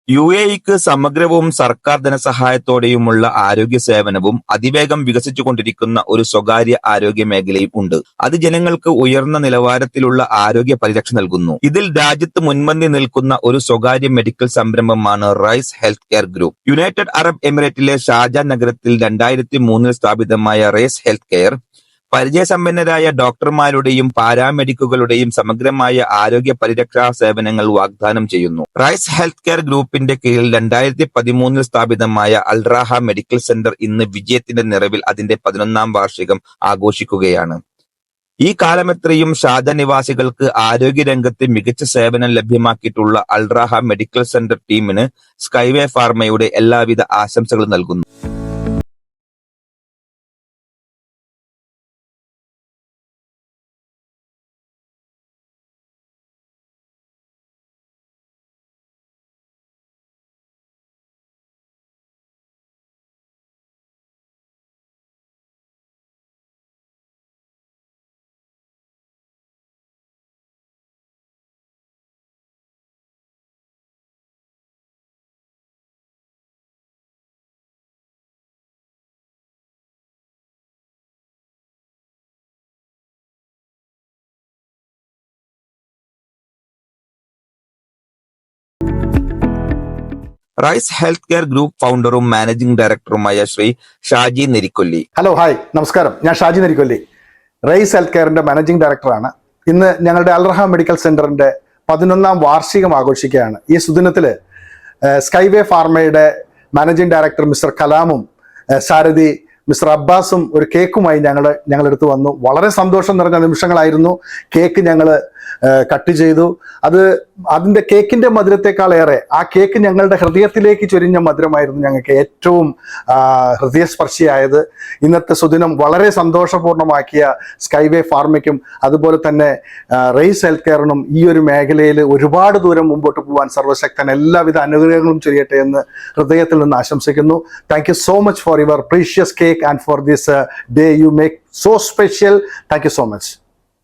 യുഎഇക്ക് സമഗ്രവും സർക്കാർ ധനസഹായത്തോടെയുമുള്ള ആരോഗ്യ സേവനവും അതിവേഗം വികസിച്ചുകൊണ്ടിരിക്കുന്ന ഒരു സ്വകാര്യ ആരോഗ്യ മേഖലയും ഉണ്ട്. അത് ജനങ്ങൾക്ക് ഉയർന്ന നിലവാരത്തിലുള്ള ആരോഗ്യ പരിരക്ഷ നൽകുന്നു. ഇതിൽ രാജ്യത്ത് മുൻപന്തി നിൽക്കുന്ന ഒരു സ്വകാര്യ മെഡിക്കൽ സംരംഭമാണ് Rise Health Care Group. United Arab എമിറേറ്റിലെ ഷാർജ നഗരത്തിൽ 2003 സ്ഥാപിതമായ റൈസ് ഹെൽത്ത് കെയർ പരിചയസമ്പന്നരായ ഡോക്ടർമാരുടെയും പാരാമെഡിക്കുകളുടെയും സമഗ്രമായ ആരോഗ്യ പരിരക്ഷാ സേവനങ്ങൾ വാഗ്ദാനം ചെയ്യുന്നു. റൈസ് ഹെൽത്ത് കെയർ ഗ്രൂപ്പിന്റെ കീഴിൽ 2013 സ്ഥാപിതമായ അൽറാഹ മെഡിക്കൽ സെന്റർ ഇന്ന് വിജയത്തിന്റെ നിറവിൽ അതിന്റെ 11ാം വാർഷികം ആഘോഷിക്കുകയാണ്. ഈ കാലമത്രയും ഷാർജ നിവാസികൾക്ക് ആരോഗ്യരംഗത്ത് മികച്ച സേവനം ലഭ്യമാക്കിയിട്ടുള്ള അൽറാഹ മെഡിക്കൽ സെന്റർ ടീമിന് സ്കൈവേ ഫാർമയുടെ എല്ലാവിധ ആശംസകളും നൽകുന്നു. റൈസ് ഹെൽത്ത് കെയർ ഗ്രൂപ്പ് ഫൗണ്ടറും മാനേജിംഗ് ഡയറക്ടറുമായ ശ്രീ ഷാജി നെരിക്കൊല്ലി. ഹലോ, ഹായ്, നമസ്കാരം. ഞാൻ ഷാജി നെരിക്കൊല്ലി, റൈസ് ഹെൽത്ത് കെയറിന്റെ മാനേജിംഗ് ഡയറക്ടറാണ്. ഇന്ന് ഞങ്ങളുടെ അൽറഹ മെഡിക്കൽ സെന്ററിന്റെ 11ാം വാർഷികം ആഘോഷിക്കുകയാണ്. ഈ സുദിനത്തില് സ്കൈവേ ഫാർമയുടെ മാനേജിംഗ് ഡയറക്ടർ മിസ്റ്റർ കലാമും സാരഥി മിസ്റ്റർ അബ്ബാസും ഒരു കേക്കുമായി ഞങ്ങളെടുത്ത് വന്നു. വളരെ സന്തോഷം നിറഞ്ഞ നിമിഷങ്ങളായിരുന്നു. കേക്ക് ഞങ്ങൾ കട്ട് ചെയ്തു. അതിൻ്റെ കേക്കിൻ്റെ മധുരത്തെക്കാളേറെ ആ കേക്ക് ഞങ്ങളുടെ ഹൃദയത്തിലേക്ക് ചൊരിഞ്ഞ മധുരമായിരുന്നു ഞങ്ങൾക്ക് ഏറ്റവും ഹൃദയസ്പർശിയായത്. ഇന്നത്തെ സുദിനം വളരെ സന്തോഷപൂർണ്ണമാക്കിയ സ്കൈവേ ഫാർമയ്ക്കും അതുപോലെ തന്നെ റൈസ് ഹെൽത്ത് കെയറിനും ഈ ഒരു മേഖലയിൽ ഒരുപാട് ദൂരം മുമ്പോട്ട് പോകാൻ സർവശക്തൻ എല്ലാവിധ അനുഗ്രഹങ്ങളും ചൊരിയട്ടെ എന്ന് ഹൃദയത്തിൽ നിന്ന് ആശംസിക്കുന്നു. Thank you so much for your precious cake and for this day you make so special. Thank you so much.